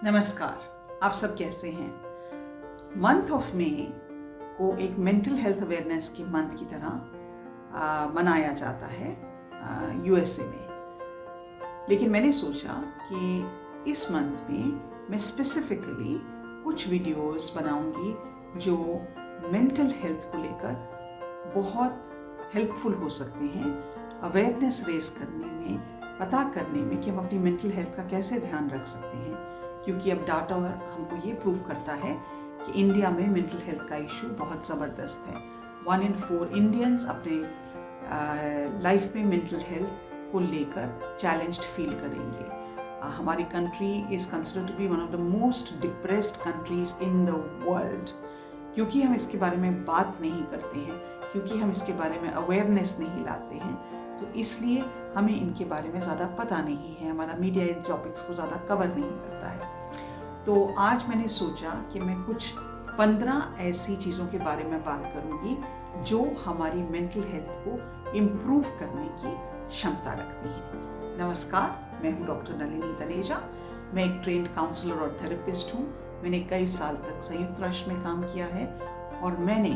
नमस्कार, आप सब कैसे हैं? मंथ ऑफ मे को एक मेंटल हेल्थ अवेयरनेस की मंथ की तरह मनाया जाता है यूएसए में। लेकिन मैंने सोचा कि इस मंथ में मैं स्पेसिफिकली कुछ वीडियोस बनाऊंगी जो मेंटल हेल्थ को लेकर बहुत हेल्पफुल हो सकते हैं, अवेयरनेस रेज करने में, पता करने में कि हम अपनी मेंटल हेल्थ का कैसे ध्यान रख सकते हैं। क्योंकि अब डाटा हमको ये प्रूव करता है कि इंडिया में मेंटल हेल्थ का इशू बहुत ज़बरदस्त है। 1 in 4 इंडियंस अपने लाइफ में मेंटल हेल्थ को लेकर चैलेंज्ड फील करेंगे। हमारी country is considered to be one of the most depressed countries in the world. क्योंकि हम इसके बारे में बात नहीं करते हैं, क्योंकि हम इसके बारे में अवेयरनेस नहीं लाते हैं, तो इसलिए हमें इनके बारे में ज़्यादा पता नहीं है। हमारा मीडिया इन टॉपिक्स को ज़्यादा कवर नहीं करता है। तो आज मैंने सोचा कि मैं कुछ 15 ऐसी चीज़ों के बारे में बात करूंगी जो हमारी मेंटल हेल्थ को इम्प्रूव करने की क्षमता रखती हैं। नमस्कार, मैं हूँ डॉक्टर नलिनी तनेजा। मैं एक ट्रेंड काउंसलर और थेरेपिस्ट हूँ। मैंने कई साल तक संयुक्त राष्ट्र में काम किया है और मैंने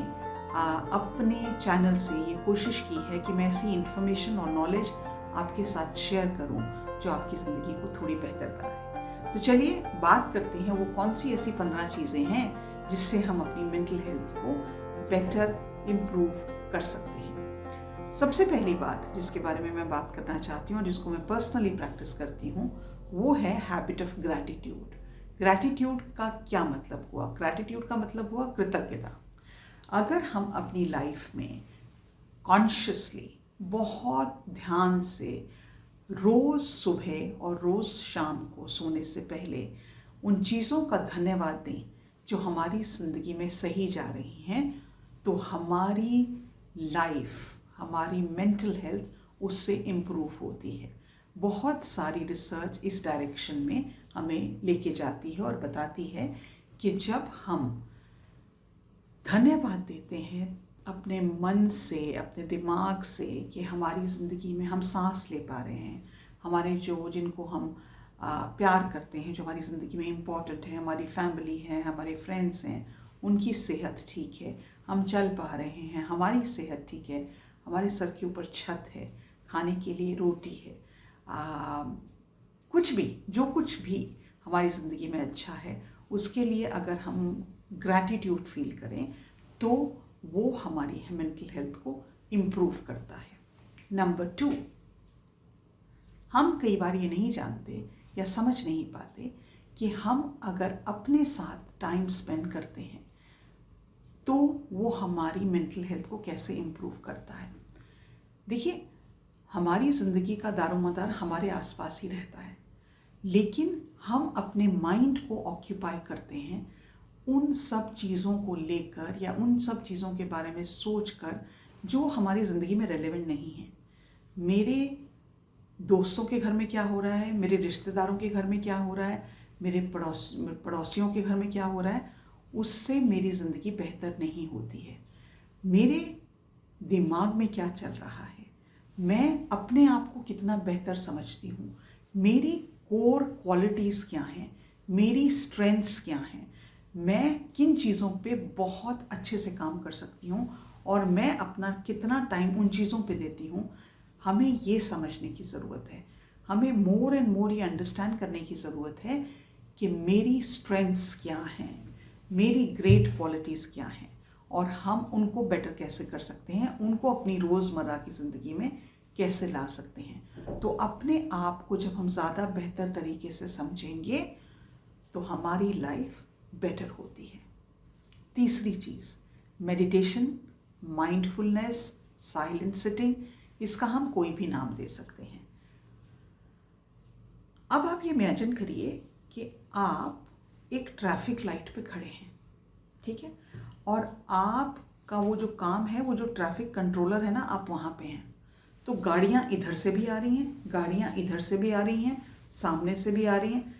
अपने चैनल से ये कोशिश की है कि मैं ऐसी इन्फॉर्मेशन और नॉलेज आपके साथ शेयर करूं जो आपकी ज़िंदगी को थोड़ी बेहतर बनाए। तो चलिए बात करते हैं वो कौन सी ऐसी 15 चीज़ें हैं जिससे हम अपनी मेंटल हेल्थ को बेटर इम्प्रूव कर सकते हैं। सबसे पहली बात जिसके बारे में मैं बात करना चाहती हूँ और जिसको मैं पर्सनली प्रैक्टिस करती हूँ वो है हैबिट ऑफ ग्रैटिट्यूड। ग्रैटिट्यूड का क्या मतलब हुआ? ग्रैटिट्यूड का मतलब हुआ कृतज्ञता। अगर हम अपनी लाइफ में कॉन्शियसली बहुत ध्यान से रोज़ सुबह और रोज़ शाम को सोने से पहले उन चीज़ों का धन्यवाद दें जो हमारी ज़िंदगी में सही जा रही हैं, तो हमारी लाइफ, हमारी मेंटल हेल्थ उससे इम्प्रूव होती है। बहुत सारी रिसर्च इस डायरेक्शन में हमें लेके जाती है और बताती है कि जब हम धन्यवाद देते हैं अपने मन से, अपने दिमाग से कि हमारी ज़िंदगी में हम सांस ले पा रहे हैं, हमारे जिनको हम प्यार करते हैं, जो हमारी ज़िंदगी में इम्पॉर्टेंट है, हमारी फैमिली है, हमारे फ्रेंड्स हैं, उनकी सेहत ठीक है, हम चल पा रहे हैं, हमारी सेहत ठीक है, हमारे सर के ऊपर छत है, खाने के लिए रोटी है, कुछ भी हमारी ज़िंदगी में अच्छा है, उसके लिए अगर हम ग्रैटिट्यूड फील करें तो वो हमारी मेंटल हेल्थ को इम्प्रूव करता है। नंबर 2, हम कई बार ये नहीं जानते या समझ नहीं पाते कि हम अगर अपने साथ टाइम स्पेंड करते हैं तो वो हमारी मेंटल हेल्थ को कैसे इम्प्रूव करता है। देखिए, हमारी ज़िंदगी का दारोमदार हमारे आसपास ही रहता है, लेकिन हम अपने माइंड को ऑक्यूपाई करते हैं उन सब चीज़ों को लेकर या उन सब चीज़ों के बारे में सोचकर जो हमारी ज़िंदगी में रेलेवेंट नहीं है। मेरे दोस्तों के घर में क्या हो रहा है, मेरे रिश्तेदारों के घर में क्या हो रहा है, मेरे पड़ोसियों के घर में क्या हो रहा है, उससे मेरी ज़िंदगी बेहतर नहीं होती है। मेरे दिमाग में क्या चल रहा है, मैं अपने आप को कितना बेहतर समझती हूँ, मेरी कोर क्वालिटीज़ क्या हैं, मेरी स्ट्रेंथ्स क्या हैं, मैं किन चीज़ों पे बहुत अच्छे से काम कर सकती हूँ और मैं अपना कितना टाइम उन चीज़ों पे देती हूँ, हमें ये समझने की ज़रूरत है। हमें मोर एंड मोर ये अंडरस्टैंड करने की ज़रूरत है कि मेरी स्ट्रेंथ्स क्या हैं, मेरी ग्रेट क्वालिटीज़ क्या हैं और हम उनको बेटर कैसे कर सकते हैं, उनको अपनी रोज़मर्रा की ज़िंदगी में कैसे ला सकते हैं। तो अपने आप को जब हम ज़्यादा बेहतर तरीके से समझेंगे तो हमारी लाइफ बेटर होती है। तीसरी चीज़, मेडिटेशन, माइंडफुलनेस, साइलेंट सिटिंग, इसका हम कोई भी नाम दे सकते हैं। अब आप ये इमेजिन करिए कि आप एक ट्रैफिक लाइट पे खड़े हैं, ठीक है, और आपका वो जो काम है, वो जो ट्रैफिक कंट्रोलर है ना, आप वहाँ पे हैं। तो गाड़ियाँ इधर से भी आ रही हैं, गाड़ियाँ इधर से भी आ रही हैं, सामने से भी आ रही हैं,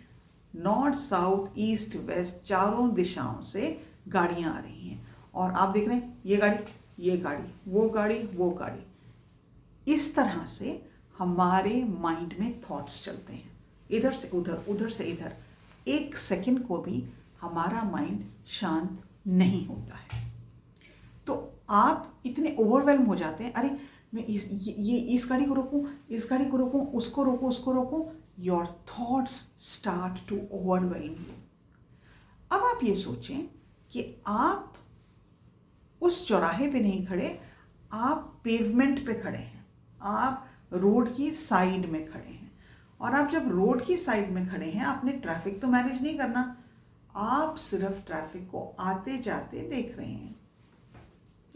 नॉर्थ, साउथ, ईस्ट, वेस्ट, चारों दिशाओं से गाड़ियाँ आ रही हैं और आप देख रहे हैं ये गाड़ी, वो गाड़ी, वो गाड़ी। इस तरह से हमारे माइंड में थॉट्स चलते हैं, इधर से उधर, उधर से इधर। एक सेकंड को भी हमारा माइंड शांत नहीं होता है। तो आप इतने ओवरवेल्म हो जाते हैं, अरे मैं इस गाड़ी को रोकूं, इस गाड़ी को रोकूं, उसको रोकूं, उसको रोकूं। Your thoughts start to overwhelm you. अब आप ये सोचें कि आप उस चौराहे पे नहीं खड़े, आप पेवमेंट पे खड़े हैं, आप रोड की साइड में खड़े हैं। और आप जब रोड की साइड में खड़े हैं, आपने ट्रैफिक तो मैनेज नहीं करना, आप सिर्फ ट्रैफिक को आते जाते देख रहे हैं।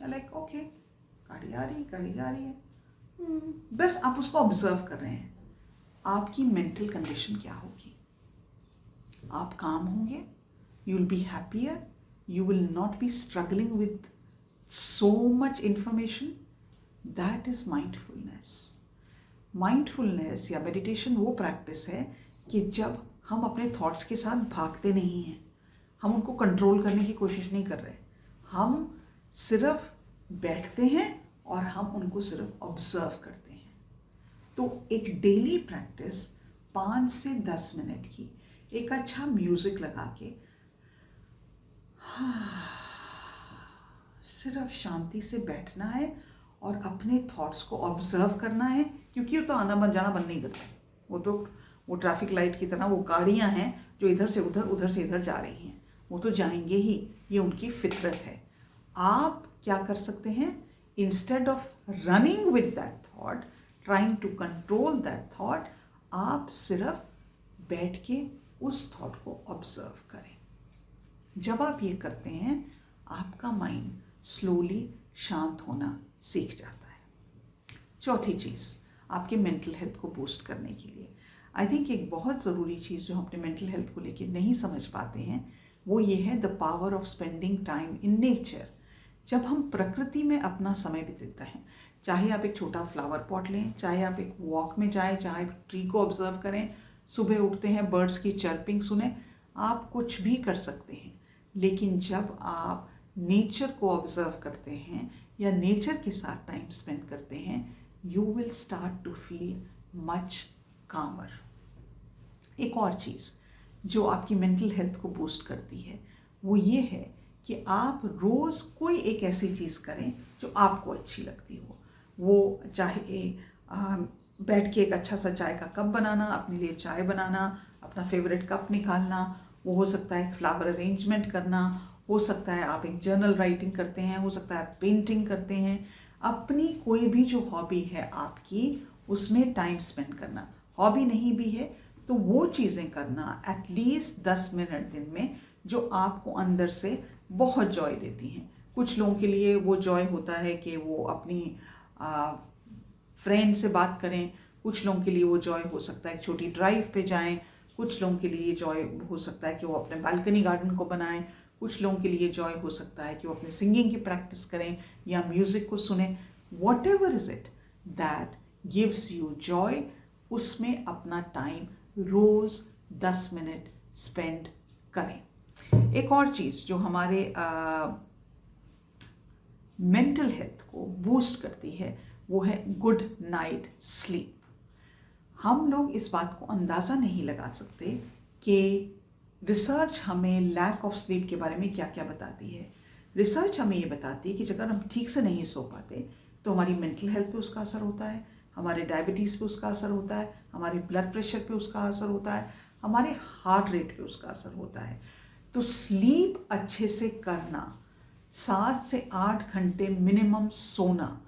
लाइक ओके, गाड़ी आ रही, गाड़ी जा रही है, बस आप उसको ऑब्जर्व कर रहे हैं। आपकी मेंटल कंडीशन क्या होगी? आप काम होंगे, you will be happier, you will not be struggling with so much information. That is mindfulness. Mindfulness या meditation वो प्रैक्टिस है कि जब हम अपने थॉट्स के साथ भागते नहीं हैं, हम उनको कंट्रोल करने की कोशिश नहीं कर रहे, हम सिर्फ बैठते हैं और हम उनको सिर्फ ऑब्जर्व करते हैं। तो एक डेली प्रैक्टिस 5 से 10 मिनट की, एक अच्छा म्यूजिक लगा के सिर्फ शांति से बैठना है और अपने थॉट्स को ऑब्जर्व करना है, क्योंकि वो तो आना बन जाना बंद नहीं करते। वो ट्रैफिक लाइट की तरह वो गाड़ियां हैं जो इधर से उधर, उधर से इधर जा रही हैं, वो तो जाएंगे ही, ये उनकी फितरत है। आप क्या कर सकते हैं? Instead of running with that thought, trying to control that thought, आप सिर्फ बैठ के उस थॉट को ऑब्जर्व करें। जब आप ये करते हैं, आपका माइंड स्लोली शांत होना सीख जाता है। चौथी चीज़, आपके मेंटल हेल्थ को बूस्ट करने के लिए आई थिंक एक बहुत ज़रूरी चीज़ जो हम अपने मेंटल हेल्थ को लेके नहीं समझ पाते हैं, वो ये है the power of spending time in nature. जब हम प्रकृति में अपना समय बिताते हैं, चाहे आप एक छोटा फ्लावर पॉट लें, चाहे आप एक वॉक में जाएं, चाहे ट्री को ऑब्जर्व करें, सुबह उठते हैं बर्ड्स की चर्पिंग सुने, आप कुछ भी कर सकते हैं। लेकिन जब आप नेचर को ऑब्जर्व करते हैं या नेचर के साथ टाइम स्पेंड करते हैं, you will start to feel much calmer. एक और चीज़ जो आपकी मेंटल हेल्थ को बूस्ट करती है, वो ये है कि आप रोज़ कोई एक ऐसी चीज़ करें जो आपको अच्छी लगती हो। वो चाहे बैठ के एक अच्छा सा चाय का कप बनाना, अपने लिए चाय बनाना, अपना फेवरेट कप निकालना, वो हो सकता है फ्लावर अरेंजमेंट करना, हो सकता है आप एक जर्नल राइटिंग करते हैं, हो सकता है आप पेंटिंग करते हैं। अपनी कोई भी जो हॉबी है आपकी, उसमें टाइम स्पेंड करना। हॉबी नहीं भी है तो वो चीज़ें करना एटलीस्ट 10 मिनट दिन में, जो आपको अंदर से बहुत जॉय देती हैं। कुछ लोगों के लिए वो जॉय होता है कि वो अपनी फ्रेंड से बात करें, कुछ लोगों के लिए वो जॉय हो सकता है छोटी ड्राइव पे जाएं, कुछ लोगों के लिए जॉय हो सकता है कि वो अपने बालकनी गार्डन को बनाएं, कुछ लोगों के लिए जॉय हो सकता है कि वो अपने सिंगिंग की प्रैक्टिस करें या म्यूज़िक को सुने। What ever is it that gives you Joy, उसमें अपना टाइम रोज़ 10 मिनट स्पेंड करें। एक और चीज़ जो हमारे मेंटल हेल्थ को बूस्ट करती है, वो है गुड नाइट स्लीप। हम लोग इस बात को अंदाज़ा नहीं लगा सकते कि रिसर्च हमें लैक ऑफ स्लीप के बारे में क्या क्या बताती है। रिसर्च हमें ये बताती है कि अगर हम ठीक से नहीं सो पाते तो हमारी मेंटल हेल्थ पे उसका असर होता है, हमारे डायबिटीज़ पे उसका असर होता है, हमारे ब्लड प्रेशर पे उसका असर होता है, हमारे हार्ट रेट पे उसका असर होता है। तो स्लीप अच्छे से करना, 7 से 8 घंटे मिनिमम सोना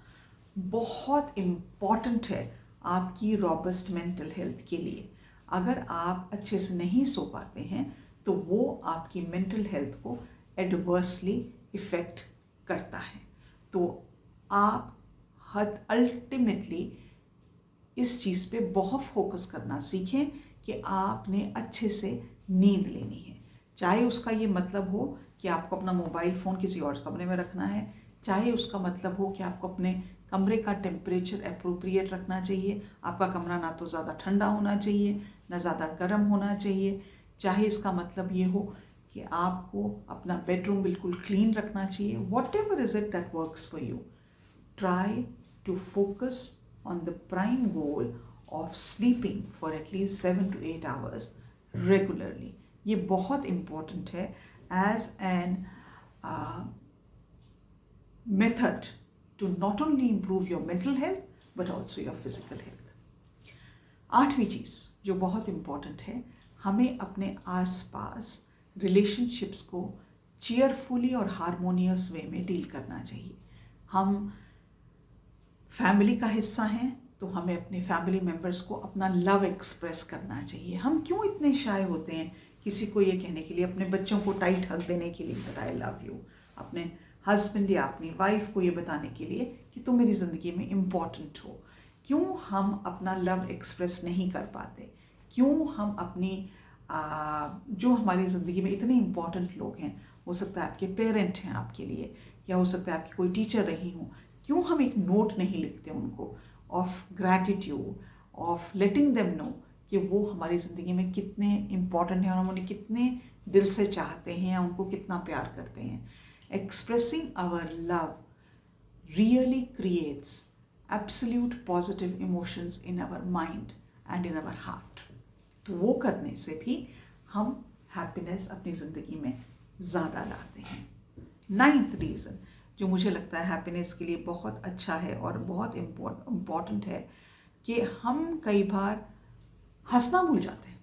बहुत इम्पॉर्टेंट है आपकी रॉबस्ट मेंटल हेल्थ के लिए। अगर आप अच्छे से नहीं सो पाते हैं तो वो आपकी मेंटल हेल्थ को एडवर्सली इफ़ेक्ट करता है। तो आप अल्टीमेटली इस चीज़ पे बहुत फोकस करना सीखें कि आपने अच्छे से नींद लेनी है। चाहे उसका ये मतलब हो कि आपको अपना मोबाइल फ़ोन किसी और कमरे में रखना है, चाहे उसका मतलब हो कि आपको अपने कमरे का टेम्परेचर अप्रोप्रिएट रखना चाहिए, आपका कमरा ना तो ज़्यादा ठंडा होना चाहिए ना ज़्यादा गर्म होना चाहिए, चाहे इसका मतलब ये हो कि आपको अपना बेडरूम बिल्कुल क्लीन रखना चाहिए। Whatever is it that works for you, try to focus on the prime goal of sleeping for at least 7 to 8 hours regularly. ये बहुत इम्पॉर्टेंट है as an method to not only improve your mental health but also your physical health. 8वीं चीज़ जो बहुत important है, हमें अपने आसपास रिलेशनशिप्स को चीयरफुली और हारमोनियस वे में डील करना चाहिए। हम फैमिली का हिस्सा हैं तो हमें अपने फैमिली मेम्बर्स को अपना लव एक्सप्रेस करना चाहिए। हम क्यों इतने शाय होते हैं किसी को ये कहने के लिए, अपने बच्चों को टाइट हग देने के लिए दैट आई लव यू, अपने हस्बैंड या अपनी वाइफ को ये बताने के लिए कि तुम मेरी ज़िंदगी में इम्पॉर्टेंट हो। क्यों हम अपना लव एक्सप्रेस नहीं कर पाते? क्यों हम अपनी जो हमारी ज़िंदगी में इतने इम्पॉर्टेंट लोग हैं, हो सकता है आपके पेरेंट हैं आपके लिए, या हो सकता है आपकी कोई टीचर रही हूँ, क्यों हम एक नोट नहीं लिखते उनको of gratitude, of letting them know कि वो हमारी ज़िंदगी में कितने इम्पॉर्टेंट हैं और हम उन्हें कितने दिल से चाहते हैं या उनको कितना प्यार करते हैं। Expressing our love really creates absolute positive emotions in our mind and in our heart. तो वो करने से भी हम हैप्पीनेस अपनी ज़िंदगी में ज़्यादा लाते हैं। 9th रीज़न जो मुझे लगता है हैप्पीनेस के लिए बहुत अच्छा है और बहुत इम्पॉर्टेंट है कि हम कई बार हंसना भूल जाते हैं।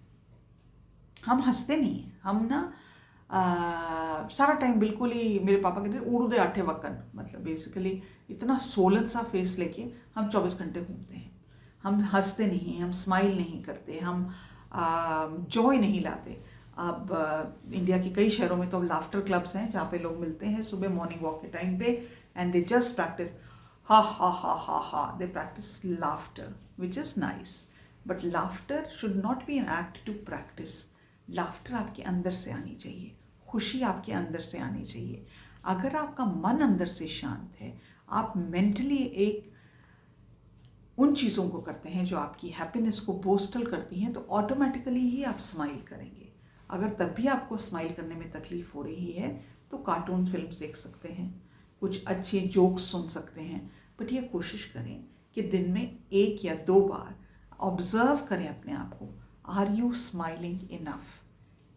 हम हंसते नहीं हैं, हम ना सारा टाइम बिल्कुल ही, मेरे पापा कहते हैं उड़ू दे आठे वक्कन, मतलब बेसिकली इतना सोलन सा फेस लेके हम 24 घंटे घूमते हैं। हम हंसते नहीं हैं, हम स्माइल नहीं करते, हम जॉय नहीं लाते। अब इंडिया के कई शहरों में तो लाफ्टर क्लब्स हैं जहाँ पे लोग मिलते हैं सुबह मॉर्निंग वॉक के टाइम पे, and they just practice ha ha ha ha ha, they practice laughter which is nice, but laughter should not be an act to practice. Laughter आपके अंदर से आनी चाहिए, खुशी आपके अंदर से आनी चाहिए। अगर आपका मन अंदर से शांत है, आप मेंटली एक उन चीज़ों को करते हैं जो आपकी हैप्पीनेस को बोस्टल करती हैं, तो ऑटोमेटिकली ही आप स्माइल करेंगे। अगर तब भी आपको स्माइल करने में तकलीफ हो रही है तो कार्टून फिल्म्स देख सकते हैं, कुछ अच्छे जोक्स सुन सकते हैं, बट ये कोशिश करें कि दिन में 1 या 2 बार ऑब्जर्व करें अपने आप को, आर यू स्माइलिंग इनफ?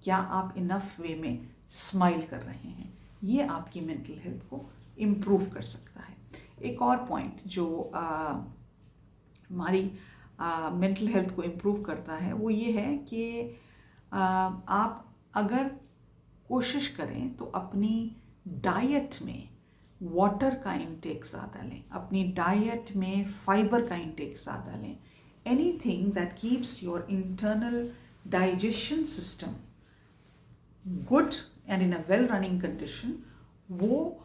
क्या आप इनफ वे में स्माइल कर रहे हैं? ये आपकी मेंटल हेल्थ को इम्प्रूव कर सकता है। एक और पॉइंट जो हमारी मेंटल हेल्थ को इम्प्रूव करता है वो ये है कि आप अगर कोशिश करें तो अपनी डाइट में वाटर का इंटेक ज़्यादा लें, अपनी डाइट में फाइबर का इंटेक ज़्यादा लें। Anything that keeps your internal digestion system good and in a well running condition, वो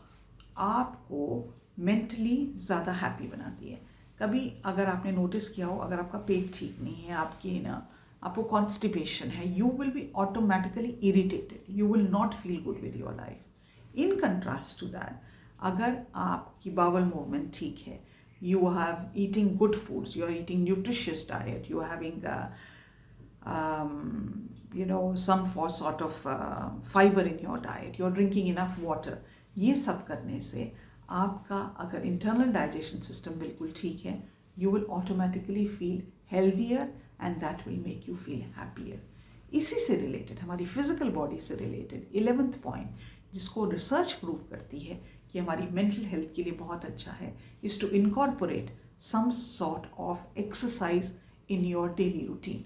आपको मेंटली ज़्यादा हैप्पी बनाती है। कभी अगर आपने नोटिस किया हो, अगर आपका पेट ठीक नहीं है, आपको कॉन्स्टिपेशन है, you will be automatically irritated, you will not feel good with your life. In contrast to that, अगर आपकी बावल मूवमेंट ठीक है, you have eating good foods, you are eating nutritious diet, you are having some sort of fiber in your diet, you are drinking enough water, ये सब करने से आपका अगर internal digestion system बिल्कुल ठीक है, you will automatically feel healthier and that will make you feel happier. इसी से रिलेटेड, हमारी फिजिकल बॉडी से रिलेटेड 11th पॉइंट जिसको रिसर्च प्रूव करती है कि हमारी मेंटल हेल्थ के लिए बहुत अच्छा है, is to incorporate some sort of exercise in your daily routine.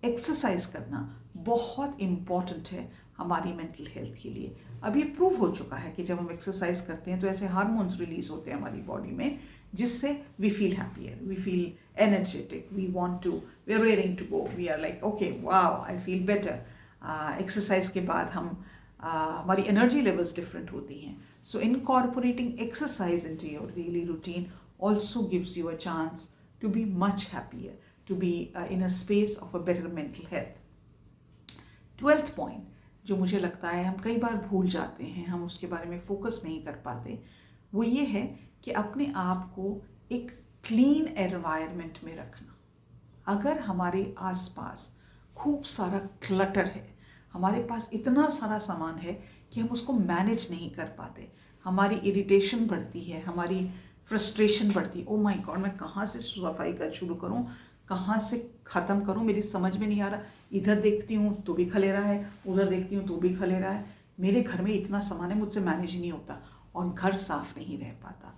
Exercise करना बहुत इम्पॉर्टेंट है हमारी मेंटल हेल्थ के लिए। अब ये प्रूव हो चुका है कि जब हम एक्सरसाइज करते हैं तो ऐसे हार्मोन्स रिलीज होते हैं हमारी बॉडी में जिससे we feel happier, we feel energetic, we are raring to go, we are like okay wow I feel better. Exercise के बाद हमारी एनर्जी लेवल्स डिफरेंट होती हैं। So incorporating exercise into your daily routine also gives you a chance to be much happier, to be in a space of a better mental health. 12th point जो मुझे लगता है हम कई बार भूल जाते हैं, हम उसके बारे में फोकस नहीं कर पाते, वो ये है कि अपने आप को एक क्लीन एनवायरनमेंट में रखना। अगर हमारे आसपास खूब सारा क्लटर है, हमारे पास इतना सारा सामान है कि हम उसको मैनेज नहीं कर पाते, हमारी इरिटेशन बढ़ती है, हमारी फ्रस्ट्रेशन बढ़ती है। ओ माय गॉड, मैं कहाँ से सफाई कर शुरू करूँ, कहाँ से ख़त्म करूँ, मेरी समझ में नहीं आ रहा। इधर देखती हूँ तो भी खलेरा है, उधर देखती हूँ तो भी खलेरा है। मेरे घर में इतना सामान है, मुझसे मैनेज ही नहीं होता और घर साफ नहीं रह पाता।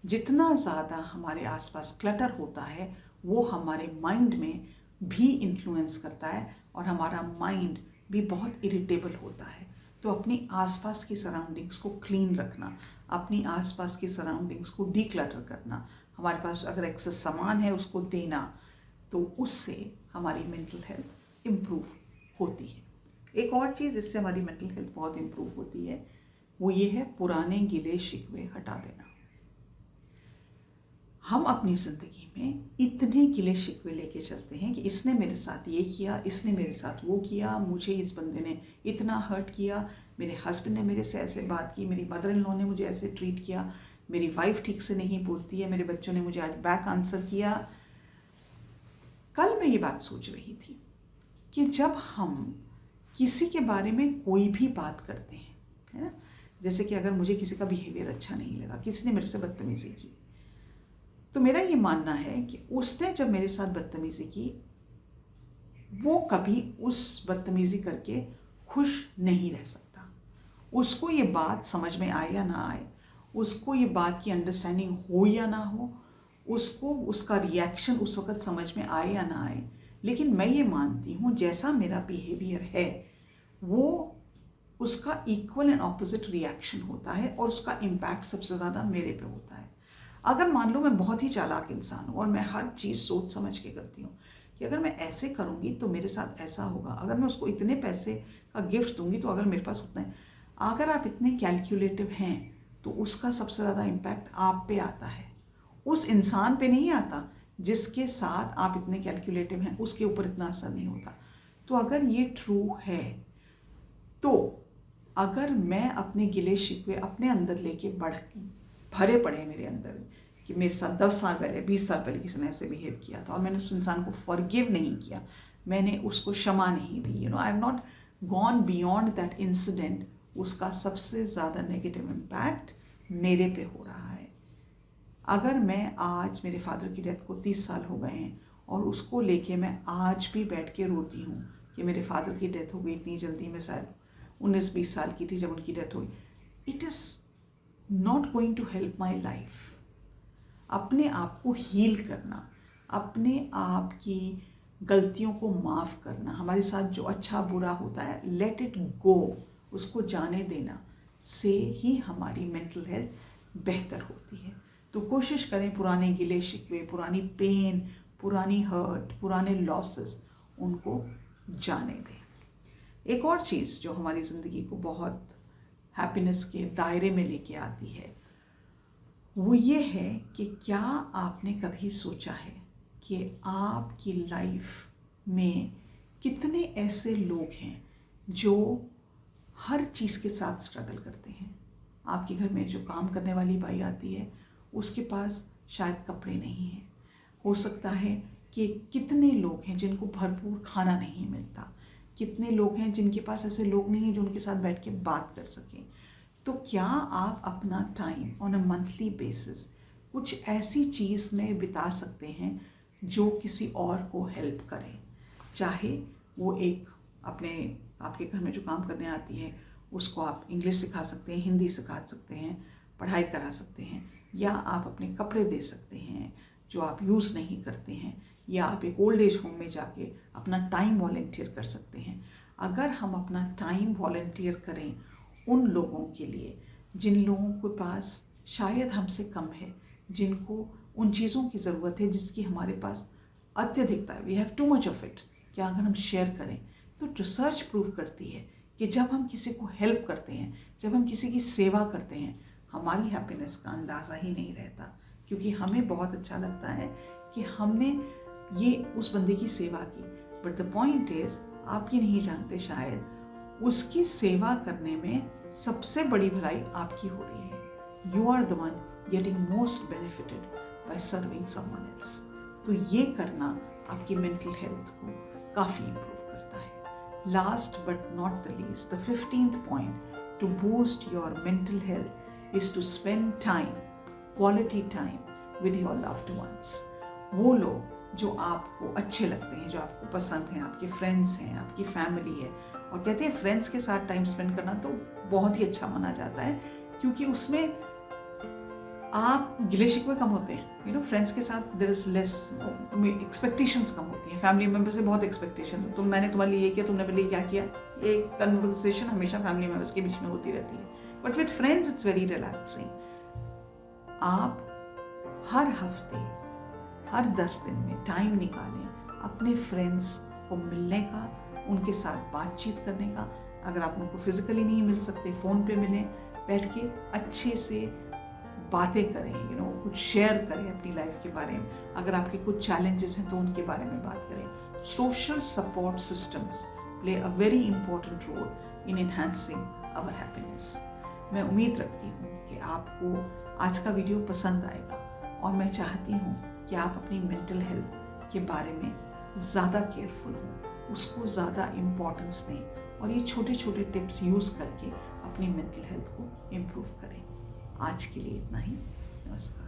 जितना ज़्यादा हमारे आसपास क्लटर होता है वो हमारे माइंड में भी इन्फ्लुएंस करता है और हमारा माइंड भी बहुत इरिटेबल होता है। तो अपनी आसपास की सराउंडिंग्स को क्लीन रखना, अपनी आसपास की सराउंडिंग्स को डीक्लटर करना, हमारे पास अगर एक्सेस सामान है उसको देना, तो उससे हमारी मेंटल हेल्थ इम्प्रूव होती है। एक और चीज़ जिससे हमारी मेंटल हेल्थ बहुत इम्प्रूव होती है वो ये है पुराने गिले शिकवे हटा देना। हम अपनी ज़िंदगी में इतने गिले शिकवे लेके चलते हैं कि इसने मेरे साथ ये किया, इसने मेरे साथ वो किया, मुझे इस बंदे ने इतना हर्ट किया, मेरे हस्बैंड ने मेरे से ऐसे बात की, मेरी मदर इन लॉ ने मुझे ऐसे ट्रीट किया, मेरी वाइफ ठीक से नहीं बोलती है, मेरे बच्चों ने मुझे आज बैक आंसर किया। कल मैं ये बात सोच रही थी कि जब हम किसी के बारे में कोई भी बात करते हैं, है ना, जैसे कि अगर मुझे किसी का बिहेवियर अच्छा नहीं लगा, किसी ने मेरे से बदतमीजी की, तो मेरा ये मानना है कि उसने जब मेरे साथ बदतमीजी की वो कभी उस बदतमीजी करके खुश नहीं रह सकता। उसको ये बात समझ में आए या ना आए, उसको ये बात की अंडरस्टैंडिंग हो या ना हो, उसको उसका रिएक्शन उस वक्त समझ में आए या ना आए, लेकिन मैं ये मानती हूँ जैसा मेरा बिहेवियर है वो उसका इक्वल एंड ऑपोजिट रिएक्शन होता है और उसका इम्पैक्ट सबसे ज़्यादा मेरे पे होता है। अगर मान लो मैं बहुत ही चालाक इंसान हूँ और मैं हर चीज़ सोच समझ के करती हूँ कि अगर मैं ऐसे करूँगी तो मेरे साथ ऐसा होगा, अगर मैं उसको इतने पैसे का गिफ्ट दूंगी तो अगर मेरे पास उतना है, अगर आप इतने कैलकुलेटिव हैं तो उसका सबसे ज़्यादा इम्पैक्ट आप पे आता है, उस इंसान पे नहीं आता जिसके साथ आप इतने कैलकुलेटिव हैं, उसके ऊपर इतना असर नहीं होता। तो अगर ये ट्रू है तो अगर मैं अपने गिले शिकवे अपने अंदर लेके भरे पड़े हैं मेरे अंदर कि मेरे साथ 10 साल पहले 20 साल पहले किसी ने ऐसे बिहेव किया था और मैंने उस इंसान को फॉरगिव नहीं किया, मैंने उसको क्षमा नहीं दी, I have not gone beyond that incident, उसका सबसे ज़्यादा नेगेटिव इम्पैक्ट मेरे पे हो रहा है। अगर मैं आज, मेरे फादर की डेथ को 30 साल हो गए हैं और उसको लेके मैं आज भी बैठ के रोती हूँ कि मेरे फादर की डेथ हो गई इतनी जल्दी, मैं शायद 19-20 साल की थी जब उनकी डेथ हुई, it is not going to help my life. अपने आप को हील करना, अपने आप की गलतियों को माफ़ करना, हमारे साथ जो अच्छा बुरा होता है लेट इट गो, उसको जाने देना से ही हमारी मेंटल हेल्थ बेहतर होती है। तो कोशिश करें पुराने गिले शिकवे, पुरानी पेन, पुरानी हर्ट, पुराने लॉसेस, उनको जाने दें। एक और चीज़ जो हमारी ज़िंदगी को बहुत हैप्पीनेस के दायरे में लेके आती है वो ये है कि क्या आपने कभी सोचा है कि आपकी लाइफ में कितने ऐसे लोग हैं जो हर चीज़ के साथ स्ट्रगल करते हैं। आपके घर में जो काम करने वाली बाई आती है उसके पास शायद कपड़े नहीं हैं, हो सकता है कि कितने लोग हैं जिनको भरपूर खाना नहीं मिलता, कितने लोग हैं जिनके पास ऐसे लोग नहीं हैं जो उनके साथ बैठ के बात कर सकें। तो क्या आप अपना time on a monthly basis कुछ ऐसी चीज़ में बिता सकते हैं जो किसी और को हेल्प करे, चाहे वो एक आपके घर में जो काम करने आती है उसको आप इंग्लिश सिखा सकते हैं, हिंदी सिखा सकते हैं, पढ़ाई करा सकते हैं, या आप अपने कपड़े दे सकते हैं जो आप यूज़ नहीं करते हैं, या आप एक ओल्ड एज होम में जाके अपना टाइम वॉलंटियर कर सकते हैं। अगर हम अपना टाइम वॉलंटियर करें उन लोगों के लिए जिन लोगों के पास शायद हमसे कम है, जिनको उन चीज़ों की ज़रूरत है जिसकी हमारे पास अत्यधिकता है, we have too much of it, क्या अगर हम शेयर करें तो रिसर्च प्रूव करती है कि जब हम किसी को हेल्प करते हैं, जब हम किसी की सेवा करते हैं, हमारी हैप्पीनेस का अंदाज़ा ही नहीं रहता, क्योंकि हमें बहुत अच्छा लगता है कि हमने ये उस बंदे की सेवा की। बट द पॉइंट इज़ आप ये नहीं जानते शायद उसकी सेवा करने में सबसे बड़ी भलाई आपकी हो रही है। You are the one getting most benefited by serving someone else. तो ये करना आपकी मेंटल हेल्थ को काफ़ी इम्प्रूव करता है। Last but not the least, the 15th point to boost your mental health is to spend time, quality time with your loved ones. वो लोग जो आपको अच्छे लगते हैं, जो आपको पसंद हैं, आपके फ्रेंड्स हैं, आपकी फैमिली है। और कहते हैं फ्रेंड्स के साथ टाइम स्पेंड करना तो बहुत ही अच्छा माना जाता है, क्योंकि उसमें आप गिले शिकवे कम होते हैं। फ्रेंड्स के साथ देयर इज लेस एक्सपेक्टेशंस कम होती हैं। फैमिली मेंबर से बहुत एक्सपेक्टेशन है, मैंने तुम्हारे लिए ये किया, तुमने मेरे लिए क्या किया। ये कन्वर्सेशन हमेशा फैमिली मेंबर्स के बीच में होती रहती है, but with friends it's very relaxing. आप हर हफ्ते, हर 10 दिन में टाइम निकालें अपने फ्रेंड्स को मिलने का, उनके साथ बातचीत करने का। अगर आप उनको फिजिकली नहीं मिल सकते, फ़ोन पे मिलें, बैठ के अच्छे से बातें करें, कुछ शेयर करें अपनी लाइफ के बारे में। अगर आपके कुछ चैलेंजेस हैं तो उनके बारे में बात करें। Social support systems play a very important role in enhancing our happiness. मैं उम्मीद रखती हूँ कि आपको आज का वीडियो पसंद आएगा, और मैं चाहती हूँ कि आप अपनी मेंटल हेल्थ के बारे में ज़्यादा केयरफुल हों, उसको ज़्यादा इम्पोर्टेंस दें, और ये छोटे छोटे टिप्स यूज़ करके अपनी मेंटल हेल्थ को इम्प्रूव करें। आज के लिए इतना ही। नमस्कार।